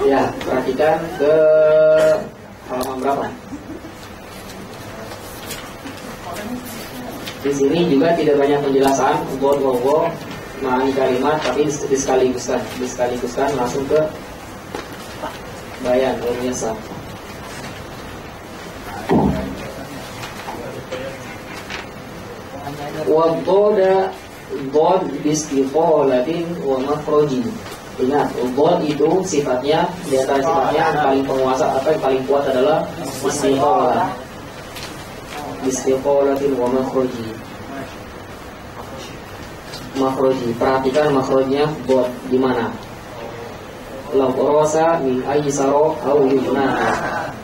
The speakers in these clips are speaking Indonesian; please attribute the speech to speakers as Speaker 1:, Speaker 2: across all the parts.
Speaker 1: Ya, perhatikan ke halaman berapa? Di sini juga tidak banyak penjelasan buat wowo ma'ani kalimat, tapi disekaligus langsung ke bayan biasa. Wadda dhad bistiqalatin wa makhrajin. Ingat, dhad itu sifatnya, di antara sifatnya yang paling penguasa atau yang paling kuat adalah istiqalah. Istiqalatin wa makhrajin. Makhraji, perhatikan makhrajnya dhad di mana? Lam urasa min aysara au yumna.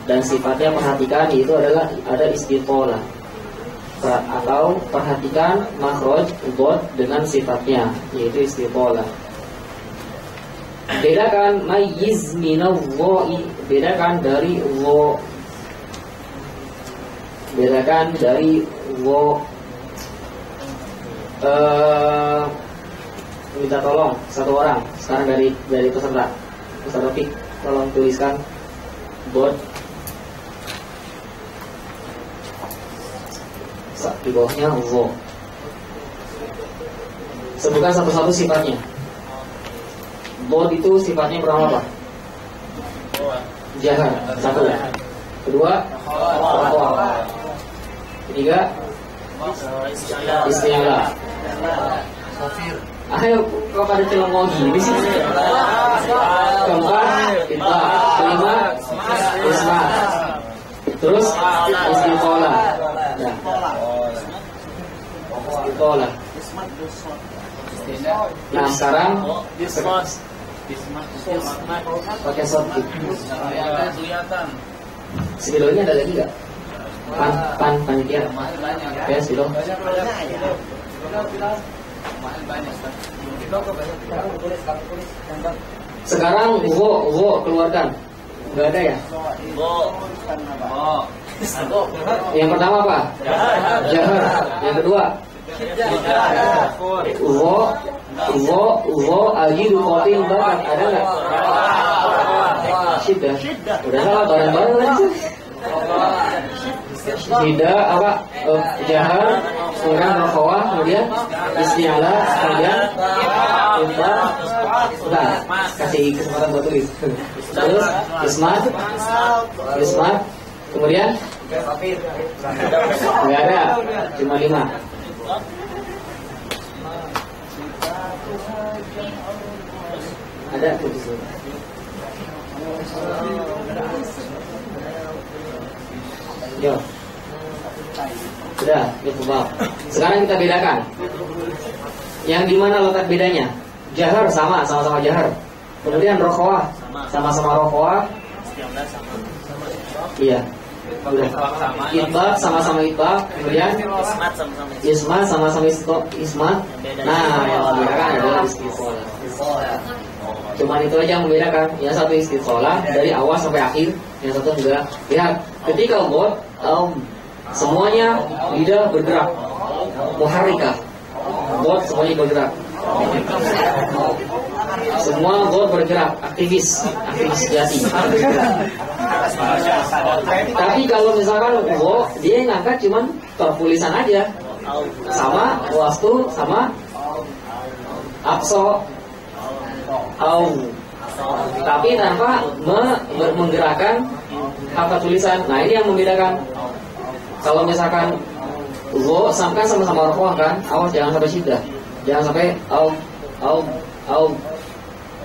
Speaker 1: Dan sifatnya perhatikan itu adalah ada istiqalah. Atau perhatikan makhraj dhad dengan sifatnya yaitu istiqalah. Bedakan mayyiz minadh-dha'i, bedakan dari dha. Bedakan dari dha. Minta tolong satu orang sekarang dari peserta Fik, tolong tuliskan dhad di bawahnya dha. Sebutkan satu-satu sifatnya. Dhad itu sifatnya pertama apa? Jahar, satu. Kedua, rakhawah. Ketiga, isti'ala. Ayo, kok pada celengong gini sih? Keempat, kita. Kelima, isma. Terus, istiqalah. Istiqalah. Nah, sekarang pakai sotik. Silo ini ada lagi nggak? Panitia. Ya, silo. Sekarang wo keluarkan. Enggak ada ya? Yang pertama apa? Jahar. Yang kedua? Wo ajidu qatin bakat. Ada enggak? Syiddah. Udah salah bareng-bareng aja. Tidak apa? Jahar, kemudian rakhawah, kemudian isti'ala, kemudian infar. Udah, kasih kesempatan buat tulis. Terus ismat, kemudian nggak ada, cuma 5. Ada tulis. Yo. Sudah, itu bab. Sekarang kita bedakan. Yang di mana letak bedanya? Jahar sama-sama jahar. Kemudian rakhawah, sama-sama rakhawah. Iya. Itbaq sama-sama itbaq. Kemudian ismat sama-sama ismat. Nah, yang membedakan adalah istiqalah. Cuman itu aja yang membedakan. Yang satu istiqalah dari awal sampai akhir, yang satu enggak. Lihat, ketika dhad semuanya lidah bergerak, muharrikah. Dhad semuanya bergerak. Semua dhad bergerak, aktivis sejati. Tapi kalau misalkan dhad dia ngangkat cuman tulisan aja, sama wastu sama aqsa au, tapi tanpa menggerakkan apa tulisan. Nah, ini yang membedakan. Kalau misalkan dha sampai sama-sama rakhawah kan, awas jangan sampai syiddah. Jangan sampai au.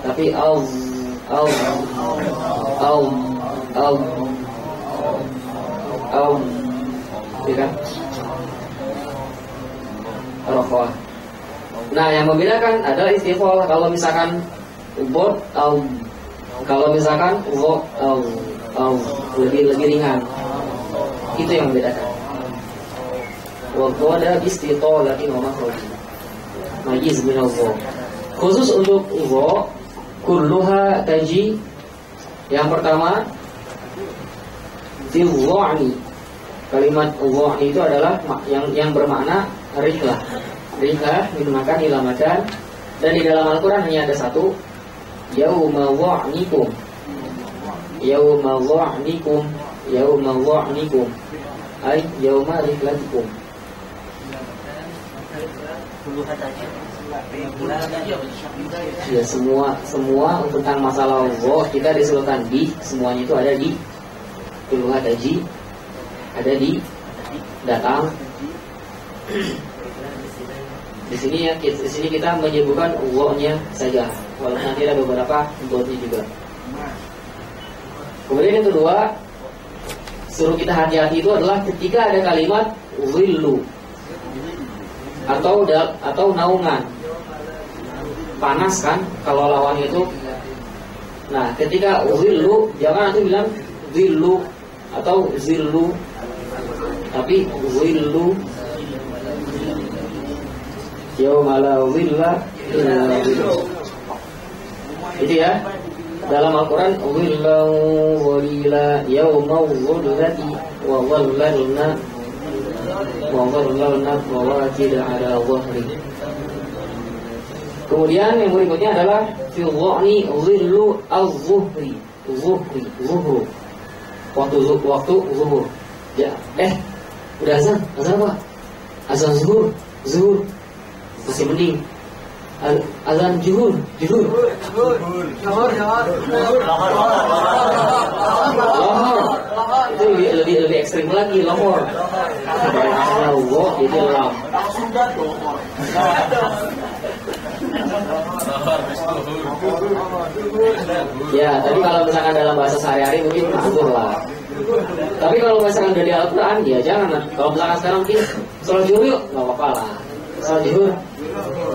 Speaker 1: Tapi au. Ya kan? Rakhawah. Nah, yang membedakan adalah istiqalah. Kalau misalkan dhad au, kalau misalkan dha au lebih ringan. Itu yang membedakan. Wa dhada bistiqalatin wa makhrajin. Majiz min dha. Khusus untuk dha kulluha taji. Yang pertama dhani. Kalimat dhani itu adalah yang bermakna rihlah. Rihlah dimakan ilamakan, dan di dalam Al-Quran hanya ada satu, yauma dha'nikum. yauma dha'nikum, yauma dha'nikum, ay yauma rihlatikum. Ya, semua tentang masalah Allah kita disebutkan di, semuanya itu ada di puluhan haji, ada di datang. Di sini ya, di sini kita menyebutkan Allah-nya saja, walaupun nanti ada beberapa God-nya juga. Kemudian yang kedua, suruh kita hati-hati itu adalah ketika ada kalimat zillu atau naungan. Panas kan kalau lawannya itu. Nah, ketika zillu jangan nanti bilang zillu atau zillu, tapi zillu. Yauma la zilla illa zilluh. Itu ya. Dalam Al-Quran, zillan zalila yauma zullati wa zallalna mawakida ala zahri. Kemudian yang berikutnya adalah fi dha'ni zillu az-zuhri, zuhur. Waktu zuhur. Ya, udah azan apa? Azan zuhur. Masih mending. Azan juhur. Lohor. Itu lebih ekstrim lagi, lohor. Dari asal Allah jadi lam. Ya, tapi kalau misalkan dalam bahasa sehari-hari mungkin ma'zur lah. Tapi kalau misalkan dari Al-Quran, ya jangan. Kalau misalkan sekarang mungkin sholat juhur yuk, nggak apa-apa lah. Sholat juhur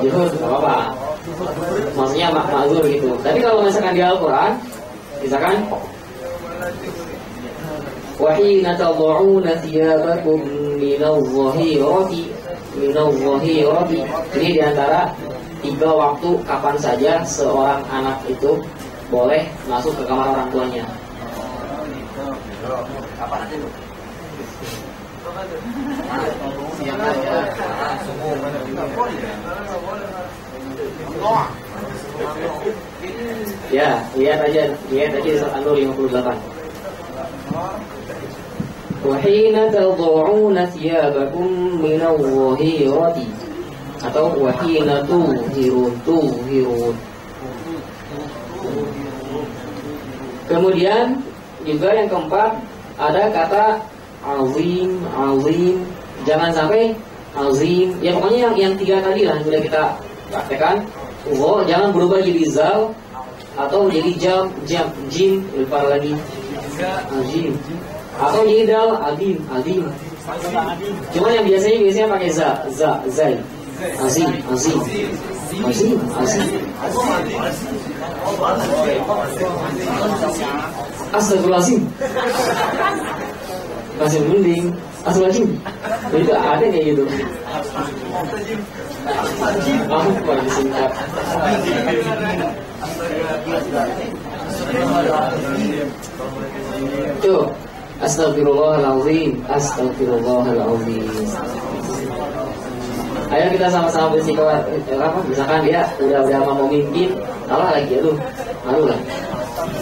Speaker 1: nggak apa-apa. Maksudnya ma'zur gitu. Tapi kalau misalkan di Al-Quran, misalkan وَحِينَ تَضَعُونَ ثِيَابَكُمْ مِنَ الظَّهِيرَةِ. Ini diantara 3 waktu kapan saja seorang anak itu boleh masuk ke kamar orang tuanya. Kapan aja lu? Ya, lihat aja di surat An-Nur 58. Wahina tad'una thiyabakum min adh-dhahirati atau wahina tuhirun. Kemudian juga yang keempat ada kata azim. Jangan sampai azim. Ya pokoknya yang 3 tadi lah yang sudah kita praktekkan. Jangan berubah jadi zal atau jadi jim lupa lagi. Azim. Atau jadi dal adim. Cuma yang biasanya pakai zai. Azim. Astagfirullahaladzim. Masih mending Astagfirullahaladzim. Itu ada kayak gitu. Paling singkat. Tuh, Astagfirullahaladzim. Ayo kita sama-sama bersikap misalkan dia udah mau memimpin, salah lagi, malu lah.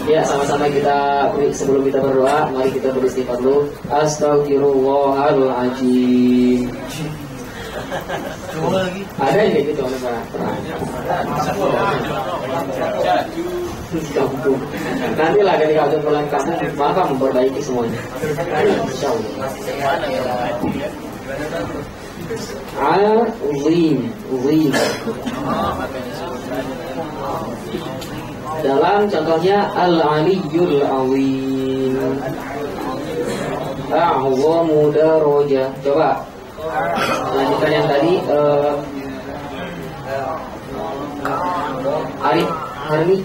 Speaker 1: Ya, sama-sama kita sebelum kita berdoa, mari kita beristighfar dulu. Astagfirullahaladzim. Ada yang kayak gitu pernah. Kampung. Nanti lah ketika udah pulang kampung, maka memperbaiki semuanya. Insyaallah. Azim. Dalam contohnya Al-Aliyyul Azim. A'zamu darajah. Coba lanjutkan yang tadi. Harmi.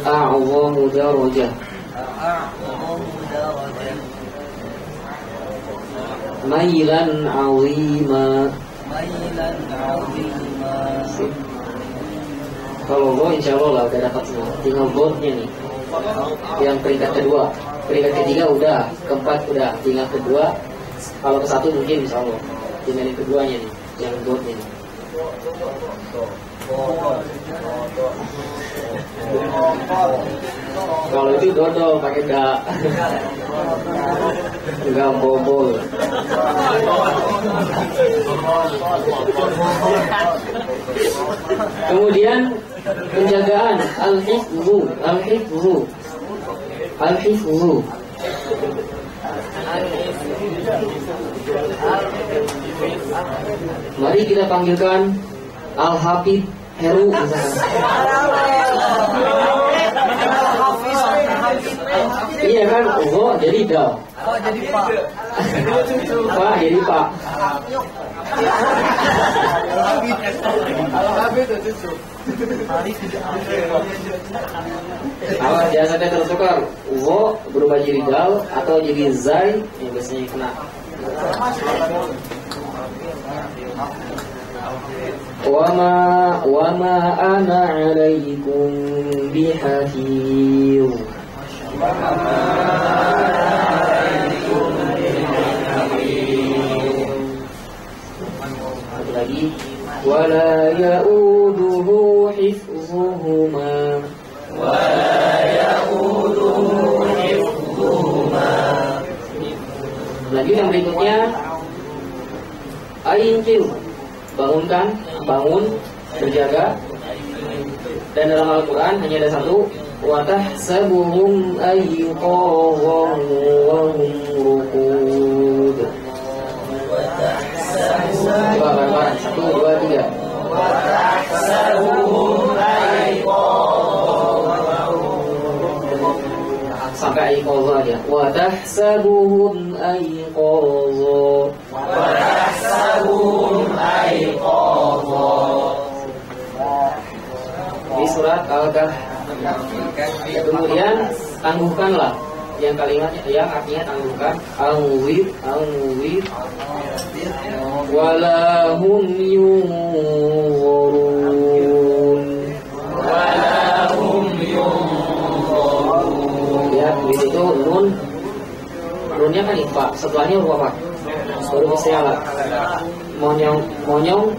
Speaker 1: A'zamu darajah. Mailan azima. Kalau go insya Allah lah udah dapat semua. Tinggal godnya nih. Yang peringkat kedua, peringkat ketiga udah, keempat udah, tinggal kedua. Kalau ke 1 mungkin insya Allah. Tinggal yang keduanya nih, yang godnya nih. Kalau itu dodol pakai da. Enggak bobol. Kemudian penjagaan al-hifzu, al-hifzu, al-hifzu. Mari kita panggilkan Al-Hafidz Heru misalkan. Iya kan, oh jadi dal.
Speaker 2: Oh jadi pak.
Speaker 1: Pak jadi pak. Awas jangan sampai tertukar. Wo berubah jadi dal atau jadi zai yang biasanya kena. Wama ana alaikum bihafiz. Satu lagi. Wala ya'uduhu hifzuhuma. Wala ya'uduhu hifzuhuma. Lanjut yang berikutnya. Ainkil, bangunkan, bangun, berjaga. Dan dalam Al-Quran hanya ada satu. وَتَحْسَبُهُمْ أَيْقَاظًا وَهُمْ رُقُودٌ. Coba bareng-bareng, 1, 2, 3. Sampai aiqadha aja. وَتَحْسَبُهُمْ أَيْقَاظًا. Di surat Al-Kahf. Kemudian tangguhkanlah yang kalimatnya yang artinya tangguhkan al-muwid walahum yunzurun ya di situ nunnya kan ikhfa, setelahnya huruf apa? Huruf isti'alah. Monyong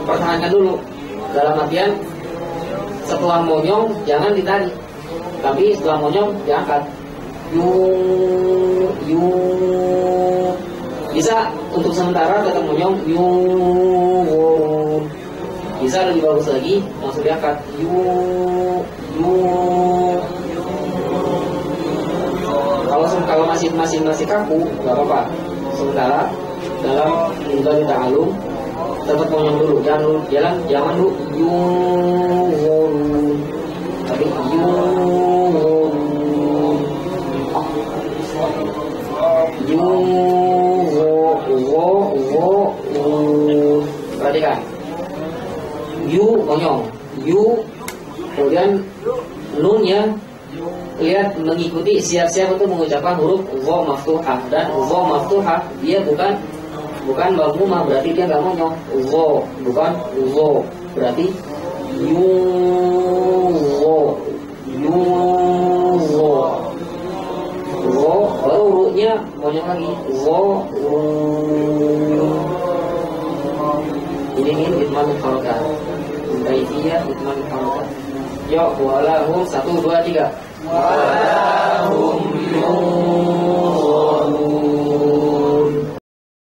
Speaker 1: pertahankan dulu dalam artian setelah monyong jangan ditarik, tapi setelah monyong diangkat. Bisa untuk sementara kata monyong bisa lebih bagus lagi langsung diangkat kalau masih kaku nggak apa-apa. Sementara dalam menghindari ta'alum tetap monyong dulu, jangan dulu tapi perhatikan monyong kemudian nunnya lihat mengikuti siap-siap untuk mengucapkan huruf wa maftuhah, dan wa maftuhah dia bukan mamumah, berarti dia nggak monyong. Wo bukan wo, berarti wo baru ru-nya monyong lagi. Ini itman harakat. Kaifiyah itman harakat. Yuk, walahum 1, 2, 3.